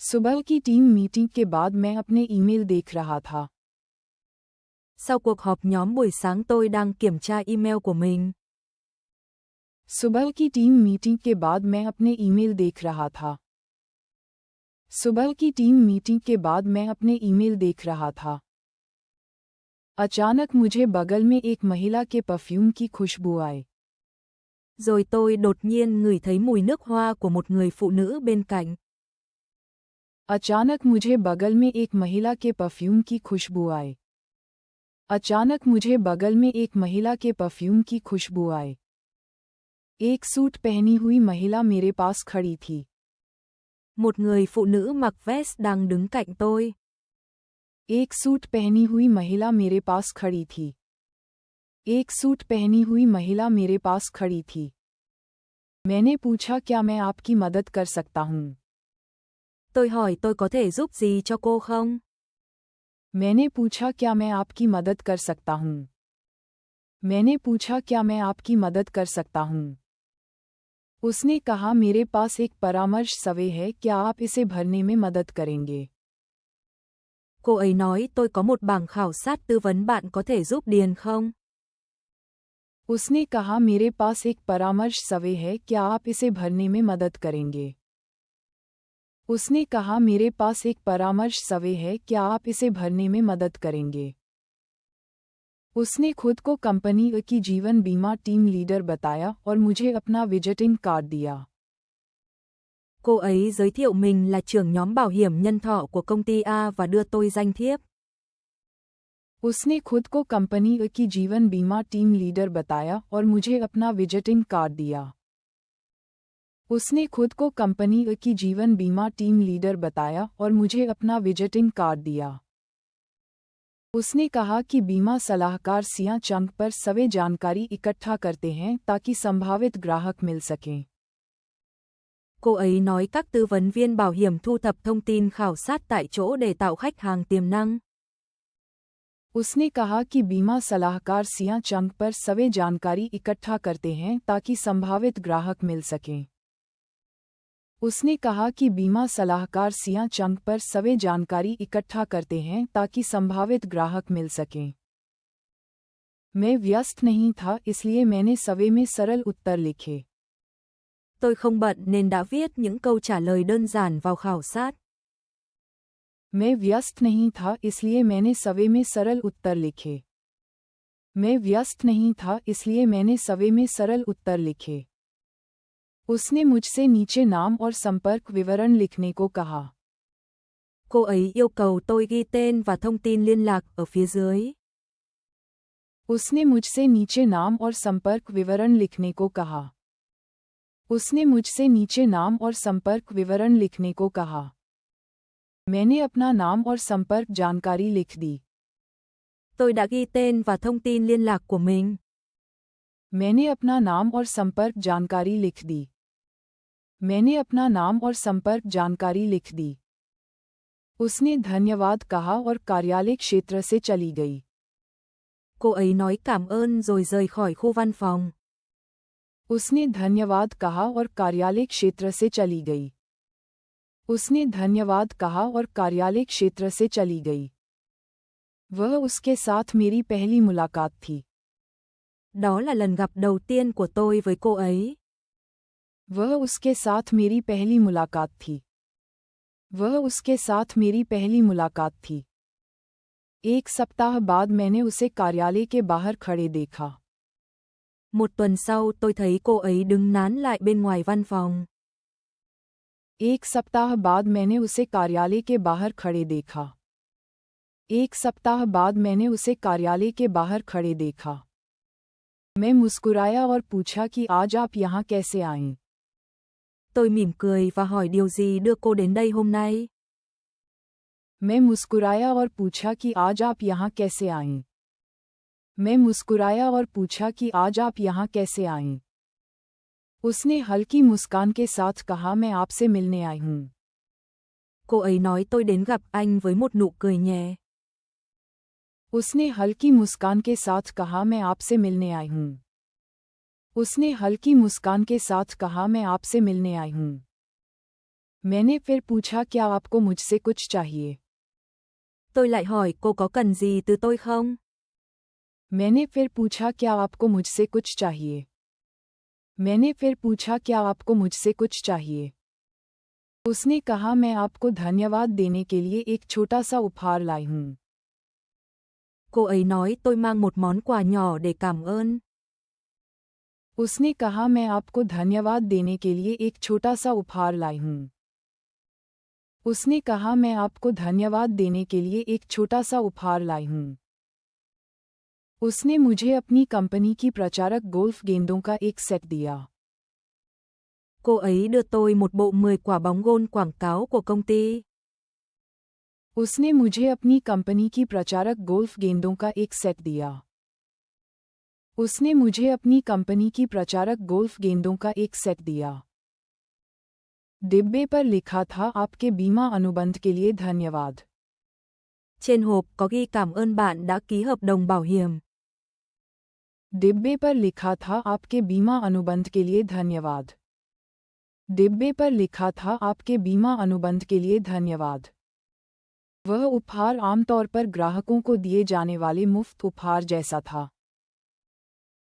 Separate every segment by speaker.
Speaker 1: सुबह की team meeting के बाद मैं अपने ईमेल देख रहा था।
Speaker 2: Sau cuộc họp nhóm buổi sáng tôi đang kiểm tra email của mình.
Speaker 1: सुबह की टीम मीटिंग के बाद मैं अपने ईमेल देख रहा था। सुबह की टीम मीटिंग के बाद मैं अपने ईमेल देख रहा था। अचानक मुझे बगल में एक महिला के परफ्यूम की खुशबू आई।
Speaker 2: Rồi tôi đột nhiên ngửi thấy mùi nước hoa của một người phụ nữ bên cạnh.
Speaker 1: अचानक मुझे बगल में एक महिला के परफ्यूम की खुशबू आई। अचानक मुझे बगल में एक महिला के परफ्यूम की खुशबू आई। एक सूट पहनी हुई महिला मेरे पास खड़ी थी।
Speaker 2: Một người phụ nữ mặc vest đang đứng cạnh tôi.
Speaker 1: एक सूट पहनी हुई महिला मेरे पास खड़ी थी। एक सूट पहनी हुई महिला मेरे पास खड़ी थी। मैंने पूछा क्या मैं आपकी मदद कर सकता हूँ?
Speaker 2: Tôi hỏi tôi có thể giúp gì cho cô không?
Speaker 1: मैंने पूछा क्या मैं आपकी मदद कर सकता हूँ? मैंने पूछा क्या मैं आपकी मदद कर सकता हूँ? उसने कहा मेरे पास एक परामर्श सर्वे है, क्या आप इसे भरने में मदद करेंगे?
Speaker 2: Cô ấy nói tôi có một bảng khảo sát tư vấn bạn có thể giúp điền không?
Speaker 1: उसने कहा मेरे पास एक परामर्श सर्वे है, क्या आप इसे भरने में मदद करेंगे? उसने कहा मेरे पास एक परामर्श सर्वे है, क्या आप इसे भरने में मदद करेंगे? उसने खुद को कंपनी की जीवन बीमा टीम लीडर बताया और मुझे अपना विजिटिंग कार्ड दिया।
Speaker 2: Cô ấy giới thiệu mình là trưởng nhóm bảo hiểm nhân thọ của công ty A và đưa tôi danh thiếp.
Speaker 1: उसने खुद को कंपनी की जीवन बीमा टीम लीडर बताया और मुझे अपना विजिटिंग कार्ड दिया। उसने खुद को कंपनी की जीवन बीमा टीम लीडर बताया और मुझे अपना विजिटिंग कार्ड दिया। उसने कहा कि बीमा सलाहकार सिया चंग पर सभी जानकारी इकट्ठा करते हैं ताकि संभावित ग्राहक मिल सकें।
Speaker 2: Cô ấy nói các tư vấn viên bảo hiểm thu thập thông tin khảo sát tại chỗ để tạo khách hàng tiềm năng.
Speaker 1: उसने कहा कि बीमा सलाहकार सिया चंग पर सभी जानकारी इकट्ठा करते हैं ताकि संभावित ग्राहक मिल सकें। उसने कहा कि बीमा सलाहकार सिया चंग पर सभी जानकारी इकट्ठा करते हैं ताकि संभावित ग्राहक मिल सकें। मैं व्यस्त नहीं था, इसलिए मैंने सवे में सरल उत्तर लिखे।
Speaker 2: Tôi không bận nên đã viết những câu trả lời đơn giản vào khảo sát.
Speaker 1: मैं व्यस्त नहीं था, इसलिए मैंने सवे में सरल उत्तर लिखे। मैं व्यस्त नहीं था, इसलिए मैंने सवे में सरल उत्तर लिखे। उसने मुझसे नीचे नाम और संपर्क विवरण लिखने को कहा।
Speaker 2: Cô ấy yêu cầu tôi ghi tên và thông tin liên lạc ở phía dưới.
Speaker 1: उसने मुझसे नीचे नाम और संपर्क विवरण लिखने को कहा। उसने मुझसे नीचे नाम और संपर्क विवरण लिखने को कहा। मैंने अपना नाम और संपर्क जानकारी लिख दी।
Speaker 2: Tôi đã ghi tên và thông tin liên lạc của mình.
Speaker 1: मैंने अपना नाम और संपर्क जानकारी लिख दी। मैंने अपना नाम और संपर्क जानकारी लिख दी। उसने धन्यवाद कहा और कार्यालय क्षेत्र से चली गई।
Speaker 2: Cô ấy nói cảm ơn rồi rời khỏi khu văn phòng.
Speaker 1: उसने धन्यवाद कहा और कार्यालय क्षेत्र से चली गई। उसने धन्यवाद कहा और कार्यालय क्षेत्र से चली गई। वह उसके साथ मेरी पहली मुलाकात थी।
Speaker 2: Đó là lần gặp đầu tiên của tôi với cô ấy.
Speaker 1: वह उसके साथ मेरी पहली मुलाकात थी। वह उसके साथ मेरी पहली मुलाकात थी। एक सप्ताह बाद मैंने उसे कार्यालय के बाहर खड़े देखा।
Speaker 2: Một tuần sau tôi thấy cô ấy đứng nán lại bên ngoài văn phòng.
Speaker 1: एक सप्ताह बाद मैंने उसे कार्यालय के बाहर खड़े देखा। एक सप्ताह बाद मैंने उसे कार्यालय के बाहर खड़े देखा। मैं मुस्कुराया और पूछा कि आज आप यहाँ कैसे आए?
Speaker 2: Tôi mỉm cười và hỏi điều gì đưa cô đến đây hôm nay.
Speaker 1: मैं मुस्कुराया और पूछा कि आज आप यहाँ कैसे आए? मैं मुस्कुराया और पूछा कि आज आप यहाँ कैसे आए? उसने हल्की मुस्कान के साथ कहा मैं आपसे मिलने आई हूँ।
Speaker 2: Cô ấy nói tôi đến gặp anh với một nụ cười nhẹ.
Speaker 1: उसने हल्की मुस्कान के साथ कहा मैं आपसे मिलने आई हूँ। उसने हल्की मुस्कान के साथ कहा मैं आपसे मिलने आई हूँ। मैंने फिर पूछा क्या आपको मुझसे कुछ चाहिए?
Speaker 2: Tôi lại hỏi cô có cần gì từ tôi không?
Speaker 1: मैंने फिर पूछा क्या आपको मुझसे कुछ चाहिए? मैंने फिर पूछा क्या आपको मुझसे कुछ चाहिए? उसने कहा मैं आपको धन्यवाद देने के लिए एक छोटा सा उपहार लाई हूँ।
Speaker 2: Cô ấy nói tôi mang một món quà nhỏ để cảm ơn.
Speaker 1: उसने कहा मैं आपको धन्यवाद देने के लिए एक छोटा सा उपहार लाई हूँ। उसने कहा मैं आपको धन्यवाद देने के लिए एक छोटा सा उपहार लाई हूँ। उसने मुझे अपनी कंपनी की प्रचारक गोल्फ गेंदों का एक सेट दिया।
Speaker 2: Cô ấy đưa tôi một bộ 10 quả bóng gôn quảng cáo của công ty.
Speaker 1: उसने मुझे अपनी कंपनी की प्रचारक गोल्फ गेंदों का एक सेट दिया। उसने मुझे अपनी कंपनी की प्रचारक गोल्फ गेंदों का एक सेट दिया। डिब्बे पर लिखा था आपके बीमा अनुबंध के लिए धन्यवाद।
Speaker 2: Trên hộp có ghi cảm ơn bạn đã ký hợp đồng bảo hiểm.
Speaker 1: डिब्बे पर लिखा था आपके बीमा अनुबंध के लिए धन्यवाद। डिब्बे पर लिखा था आपके बीमा अनुबंध के लिए धन्यवाद। वह उपहार आमतौर पर ग्राहकों को दिए जाने वाले मुफ्त उपहार जैसा था।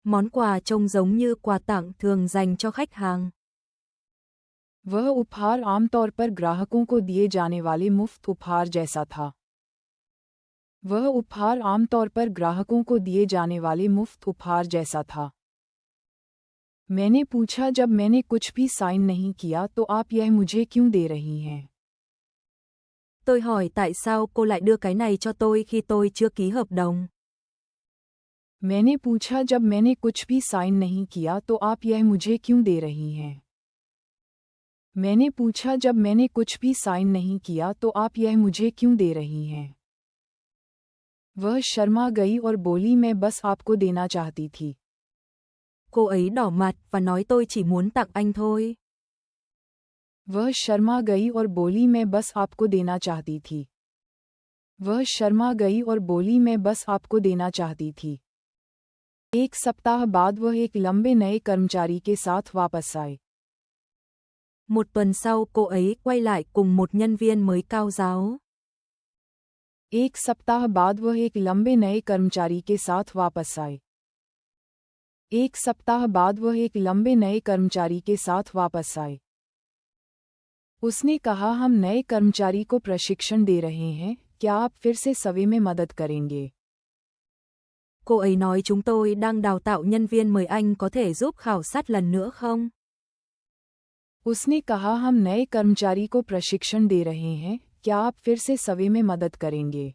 Speaker 2: Món quà trông giống như quà tặng thường dành cho khách hàng.
Speaker 1: वह उपहार आमतौर पर ग्राहकों को दिए जाने वाले मुफ्त उपहार जैसा था। वह उपहार आमतौर पर ग्राहकों को दिए जाने वाले मुफ्त उपहार जैसा था। मैंने पूछा जब मैंने कुछ भी साइन नहीं किया तो आप यह मुझे क्यों दे रही हैं?
Speaker 2: Tôi hỏi tại sao cô lại đưa cái này cho tôi khi tôi chưa ký hợp đồng.
Speaker 1: मैंने पूछा जब मैंने कुछ भी साइन नहीं किया तो आप यह मुझे क्यों दे रही हैं? मैंने पूछा जब मैंने कुछ भी साइन नहीं किया तो आप यह मुझे क्यों दे रही हैं? वह शर्मा गई और बोली मैं बस आपको देना चाहती थी।
Speaker 2: Cô ấy đỏ mặt và nói tôi chỉ muốn tặng anh thôi.
Speaker 1: वह शर्मा गई और बोली मैं बस आपको देना चाहती थी। वह शर्मा गई और बोली मैं बस आपको देना चाहती थी। एक सप्ताह बाद वह एक लंबे नए कर्मचारी के साथ वापस आए।
Speaker 2: Một tuần sau cô ấy quay lại cùng một nhân viên mới cao giáo.
Speaker 1: एक सप्ताह बाद वह एक लंबे नए कर्मचारी के साथ वापस आए। एक सप्ताह बाद वह एक लंबे नए कर्मचारी के साथ वापस आए। उसने कहा हम नए कर्मचारी को प्रशिक्षण दे रहे हैं, क्या आप फिर से सवे में मदद करेंगे?
Speaker 2: Cô ấy nói chúng tôi đang đào tạo nhân viên mời anh có thể giúp khảo sát lần nữa không?
Speaker 1: उसने कहा हम नए कर्मचारी को प्रशिक्षण दे रहे हैं, क्या आप फिर से सवे में मदद करेंगे?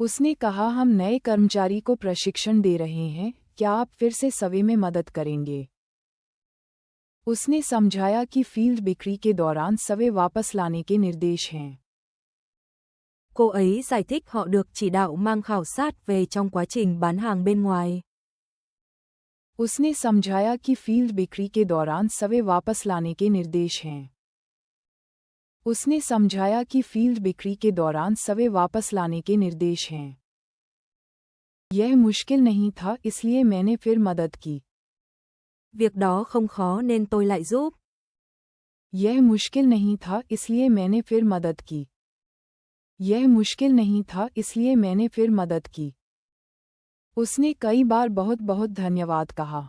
Speaker 1: उसने कहा हम नए कर्मचारी को प्रशिक्षण दे रहे हैं, क्या आप फिर से सवे में मदद करेंगे? उसने समझाया कि फील्ड बिक्री के दौरान सवे वापस लाने के निर्देश हैं।
Speaker 2: Cô ấy giải thích họ được chỉ đạo mang khảo sát về trong quá trình bán hàng bên ngoài.
Speaker 1: उसने समझाया कि फील्ड बिक्री के दौरान सवे वापस लाने के निर्देश हैं। उसने समझाया कि फील्ड बिक्री के दौरान सवे वापस लाने के निर्देश हैं। यह मुश्किल नहीं था इसलिए मैंने फिर मदद की।
Speaker 2: Việc đó không khó nên tôi lại giúp.
Speaker 1: यह मुश्किल नहीं था इसलिए मैंने फिर मदद की। यह मुश्किल नहीं था इसलिए मैंने फिर मदद की। उसने कई बार बहुत बहुत धन्यवाद कहा।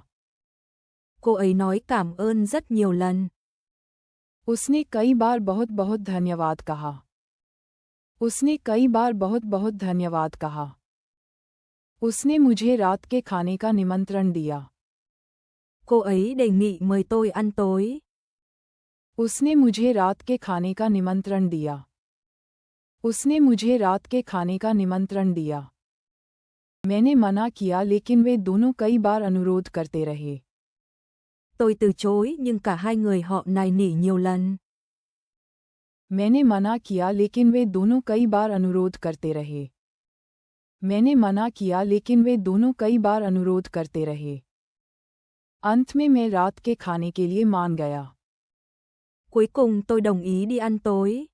Speaker 2: Cô ấy nói cảm ơn rất nhiều lần.
Speaker 1: उसने कई बार बहुत बहुत धन्यवाद कहा। उसने कई बार बहुत बहुत धन्यवाद कहा। उसने मुझे रात के खाने का निमंत्रण दिया।
Speaker 2: Cô ấy đề nghị mời tôi ăn tối.
Speaker 1: उसने मुझे रात के खाने का निमंत्रण दिया। उसने मुझे रात के खाने का निमंत्रण दिया। मैंने मना किया लेकिन वे दोनों कई बार अनुरोध करते रहे।
Speaker 2: Tôi từ chối nhưng cả hai người họ nài nỉ nhiều lần.
Speaker 1: मैंने मना किया लेकिन वे दोनों कई बार अनुरोध करते रहे। मैंने मना किया लेकिन वे दोनों कई बार अनुरोध करते रहे। अंत में मैं रात के खाने के लिए मान गया।
Speaker 2: Cuối cùng tôi đồng ý đi ăn tối.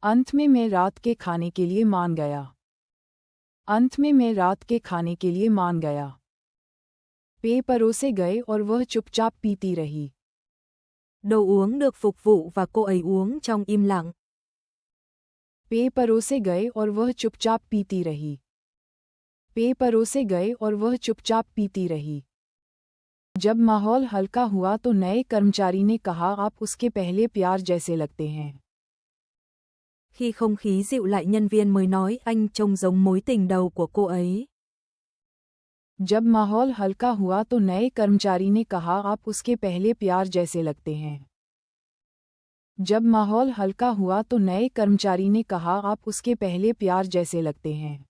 Speaker 1: अंत में मैं रात के खाने के लिए मान गया। अंत में मैं रात के खाने के लिए मान गया। पेय परोसे गए और वह चुपचाप पीती रही।
Speaker 2: Đồ uống được phục vụ và cô ấy uống trong im lặng.
Speaker 1: पेय परोसे गए और वह चुपचाप पीती रही. पेय परोसे गए और वह चुपचाप पीती रही. जब माहौल हल्का हुआ तो नए कर्मचारी ने कहा, आप उसके पहले प्यार जैसे लगते हैं.
Speaker 2: Khi không khí dịu lại, nhân viên mới nói, anh trông giống mối tình đầu của cô ấy.
Speaker 1: जब माहौल हल्का हुआ तो नए कर्मचारी ने कहा, आप उसके पहले प्यार जैसे लगते हैं. जब माहौल हल्का हुआ तो नए कर्मचारी ने कहा, आप उसके पहले प्यार जैसे लगते हैं.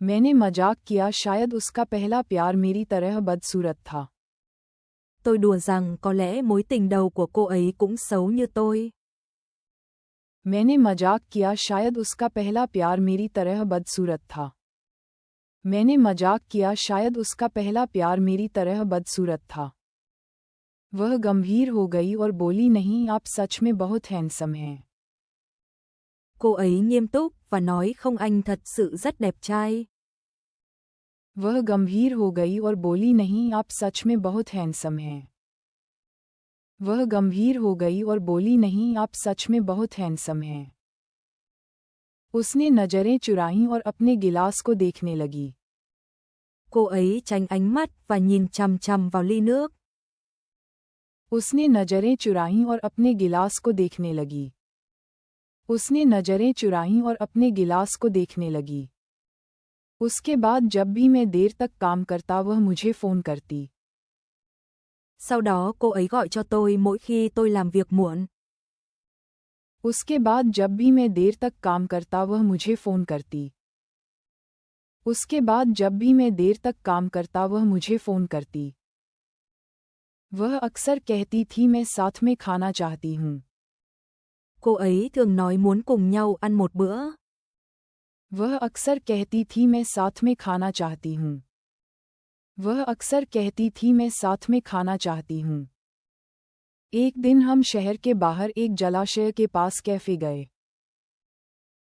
Speaker 1: मैंने मजाक किया, शायद उसका पहला प्यार मेरी तरह बदसूरत था.
Speaker 2: Tôi đùa rằng có lẽ mối tình đầu của cô ấy cũng xấu như tôi.
Speaker 1: मैंने मजाक किया, शायद उसका पहला प्यार मेरी तरह बदसूरत था. मैंने मजाक किया, शायद उसका पहला प्यार मेरी तरह बदसूरत था. वह गंभीर हो गई और बोली, नहीं, आप सच में बहुत हैंडसम हैं.
Speaker 2: Cô ấy nghiêm túc và nói, không, anh thật sự rất đẹp trai.
Speaker 1: वह गंभीर हो गई और बोली, नहीं, आप सच में बहुत हैंडसम हैं. वह गंभीर हो गई और बोली, नहीं, आप सच में बहुत हैंडसम हैं. उसने नजरें चुराईं और अपने गिलास को देखने लगी.
Speaker 2: Cô ấy tránh ánh mắt và nhìn chằm chằm vào ly nước.
Speaker 1: उसने नजरें चुराईं और अपने गिलास को देखने लगी. उसने नजरें चुराईं और अपने गिलास को देखने लगी. उसके बाद जब भी मैं देर तक काम करता वह मुझे फ़ोन करती.
Speaker 2: Sau đó cô ấy gọi cho tôi mỗi khi tôi làm việc muộn.
Speaker 1: उसके बाद जब भी मैं देर तक काम करता वह मुझे फ़ोन करती. उसके बाद जब भी मैं देर तक काम करता वह मुझे फ़ोन करती. वह अक्सर कहती थी, मैं साथ में खाना चाहती हूँ.
Speaker 2: Cô ấy thường nói muốn cùng nhau ăn một bữa.
Speaker 1: वह अक्सर कहती थी, मैं साथ में खाना चाहती हूँ. वह अक्सर कहती थी, मैं साथ में खाना चाहती हूँ. एक दिन हम शहर के बाहर एक जलाशय के पास कैफे गए.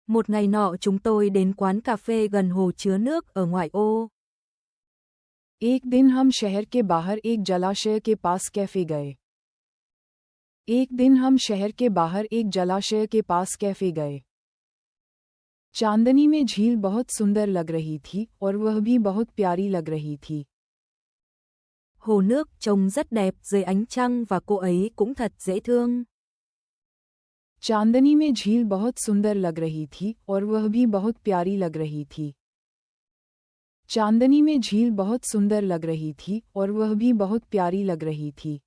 Speaker 2: Một ngày nọ chúng tôi đến quán cà phê gần hồ chứa nước ở ngoại ô.
Speaker 1: एक दिन हम शहर के बाहर एक जलाशय के पास कैफे गए. एक दिन हम शहर के बाहर एक जलाशय के पास कैफे गए. चांदनी में झील बहुत सुंदर लग रही थी और वह भी बहुत प्यारी लग रही थी.
Speaker 2: Hồ nước trông rất đẹp dưới ánh trăng và cô ấy cũng thật dễ thương.
Speaker 1: चांदनी में झील बहुत सुंदर लग रही थी और वह भी बहुत प्यारी लग रही थी. चांदनी में झील बहुत सुंदर लग रही थी और वह भी बहुत प्यारी लग रही थी.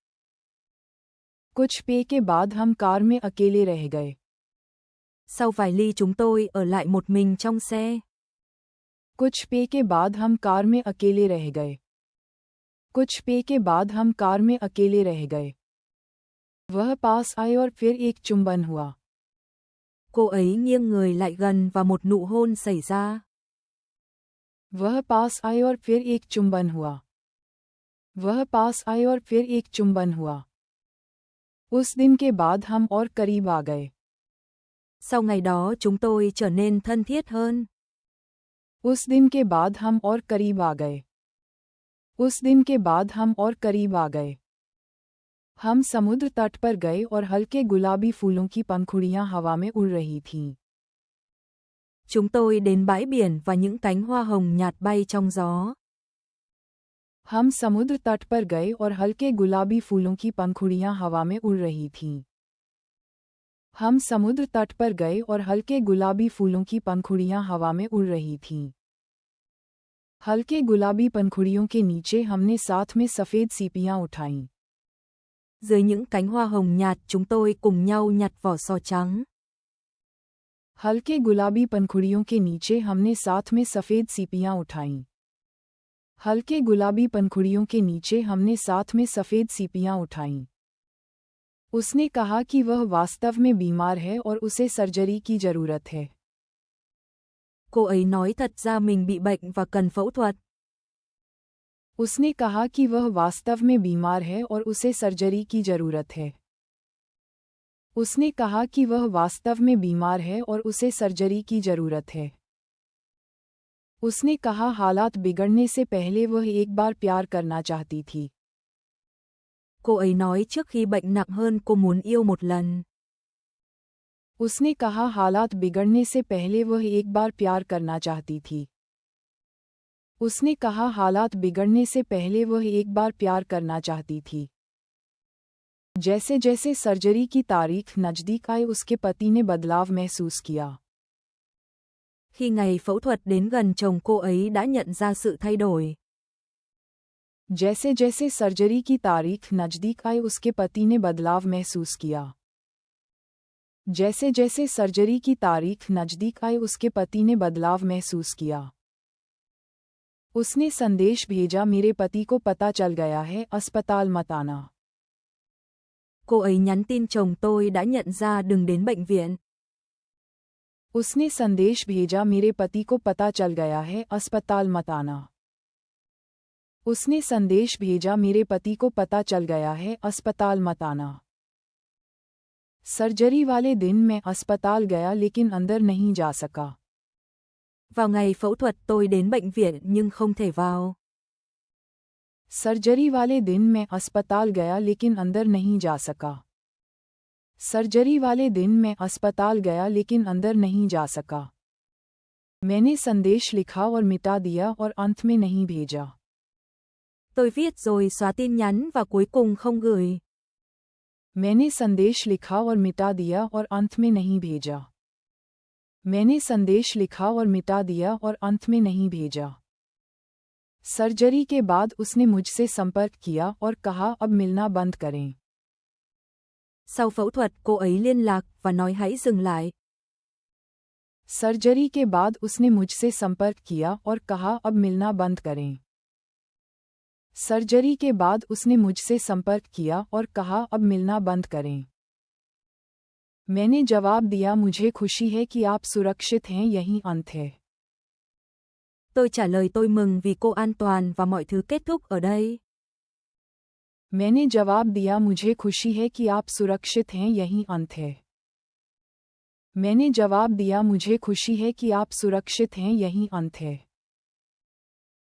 Speaker 1: कुछ पेय के बाद हम कार में अकेले रह गए.
Speaker 2: Sau vài ly chúng tôi ở lại một mình trong xe.
Speaker 1: कुछ पेय के बाद हम कार में अकेले रह गए. कुछ पेय के बाद हम कार में अकेले रह गए. वह पास आए और फिर एक चुंबन हुआ.
Speaker 2: Cô ấy nghiêng người lại gần và một nụ hôn xảy ra.
Speaker 1: वह पास आए और फिर एक चुंबन हुआ. वह पास आए और फिर एक चुंबन हुआ. उस दिन के बाद हम और करीब आ गए.
Speaker 2: Sau ngày đó chúng tôi trở nên thân thiết hơn.
Speaker 1: उस दिन के बाद हम और करीब आ गए. उस दिन के बाद हम और करीब आ गए. हम समुद्र तट पर गए और हल्के गुलाबी फूलों की पंखुड़ियां हवा में उड़ रही थीं.
Speaker 2: Chúng tôi đến bãi biển và những cánh hoa hồng nhạt bay trong gió.
Speaker 1: हम समुद्र तट पर गए और हल्के गुलाबी फूलों की पंखुड़ियां हवा में उड़ रही थीं. हम समुद्र तट पर गए और हल्के गुलाबी फूलों की पंखुड़ियां हवा में उड़ रही थीं. हल्के गुलाबी पंखुड़ियों के नीचे हमने साथ में सफ़ेद सीपियां उठाईं.
Speaker 2: Dưới những cánh hoa hồng nhạt chúng tôi cùng nhau nhặt vỏ sò trắng.
Speaker 1: हल्के गुलाबी पंखुड़ियों के नीचे हमने साथ में सफ़ेद सीपियां उठाईं. हल्के गुलाबी पंखुड़ियों के नीचे हमने साथ में सफ़ेद सीपियां उठाईं. उसने कहा कि वह वास्तव में बीमार है और उसे सर्जरी की ज़रूरत है.
Speaker 2: Cô ấy nói thật ra mình bị bệnh và cần phẫu thuật.
Speaker 1: उसने कहा कि वह वास्तव में बीमार है और उसे सर्जरी की ज़रूरत है. उसने कहा कि वह वास्तव में बीमार है और उसे सर्जरी की ज़रूरत है. उसने कहा हालात बिगड़ने से पहले वह एक बार प्यार करना चाहती थी.
Speaker 2: Cô ấy nói trước khi bệnh nặng hơn cô muốn yêu một lần.
Speaker 1: उसने कहा हालात बिगड़ने से पहले वह एक बार प्यार करना चाहती थी। उसने कहा हालात बिगड़ने से पहले वह एक बार प्यार करना चाहती थी। जैसे जैसे सर्जरी की तारीख नज़दीक आई उसके पति ने बदलाव महसूस किया।
Speaker 2: Khi ngày phẫu thuật đến gần chồng cô ấy đã nhận ra sự thay đổi.
Speaker 1: जैसे जैसे सर्जरी की तारीख नज़दीक आई उसके पति ने बदलाव महसूस किया। जैसे जैसे सर्जरी की तारीख नज़दीक आई उसके पति ने बदलाव महसूस किया। उसने संदेश भेजा मेरे पति को पता चल गया है, अस्पताल मत आना।
Speaker 2: Cô ấy nhắn tin chồng tôi đã nhận ra đừng đến bệnh viện.
Speaker 1: उसने संदेश भेजा मेरे पति को पता चल गया है, अस्पताल मत आना। उसने संदेश भेजा मेरे पति को पता चल गया है, अस्पताल मत आना। सर्जरी वाले दिन मैं अस्पताल गया लेकिन अंदर नहीं जा सका।
Speaker 2: Vào ngày phẫu thuật tôi đến bệnh viện nhưng không thể vào.
Speaker 1: Surgery वाले दिन मैं अस्पताल गया लेकिन अंदर नहीं जा सका। सर्जरी वाले दिन मैं अस्पताल गया लेकिन अंदर नहीं जा सका। मैंने संदेश लिखा और मिटा दिया और अंत में नहीं भेजा।
Speaker 2: Tôi viết rồi xóa tin nhắn và cuối cùng không gửi.
Speaker 1: मैंने संदेश लिखा और मिटा दिया और अंत में नहीं भेजा। मैंने संदेश लिखा और मिटा दिया और अंत में नहीं भेजा। सर्जरी के बाद उसने मुझसे संपर्क किया और कहा अब मिलना बंद करें।
Speaker 2: Sau phẫu thuật cô ấy liên lạc và nói hãy dừng lại.
Speaker 1: Surgery के बाद उसने मुझसे संपर्क किया और कहा अब मिलना बंद करें। सर्जरी के बाद उसने मुझसे संपर्क किया और कहा अब मिलना बंद करें। मैंने जवाब दिया मुझे खुशी है कि आप सुरक्षित हैं, यहीं अंत है।
Speaker 2: Tôi trả lời tôi mừng vì cô an toàn và mọi thứ kết thúc ở đây.
Speaker 1: मैंने जवाब दिया मुझे खुशी है कि आप सुरक्षित हैं, यहीं अंत है। मैंने जवाब दिया मुझे खुशी है कि आप सुरक्षित हैं, यहीं अंत है।